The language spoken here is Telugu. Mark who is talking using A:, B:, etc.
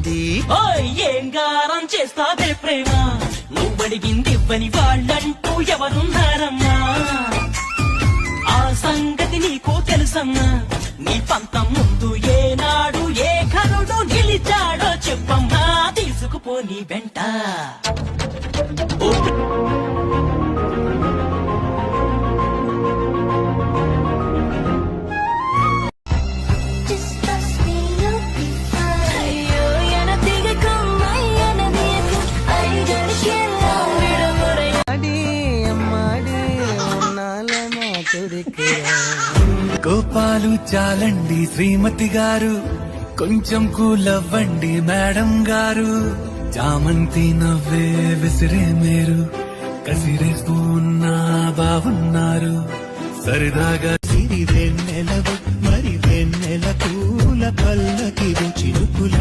A: వచ్చింది.
B: ఏం గారం చేస్తావే ప్రేమ, నువ్వడిగింది ఇవ్వని వాళ్ళంటూ ఎవరున్నారమ్మా? ఆ సంగతి నీకు తెలుసమ్మా? నీ పంతం ముందు ఏనాడు ఏ కరుడు నిలిచాడో చెప్పమ్మా, తీసుకుపోని వెంట.
A: కోపాలు చాలండి శ్రీమతి గారు, కొంచెం కూలవ్వండి మేడం గారు. చామంతి నవ్వే విసిరే మీరు, కసిరేస్తూ ఉన్నా బాగున్నారు. సరదాగా సిరి వెన్నెలవు మరి వెన్నెల పూల పల్లకి చిరుకుల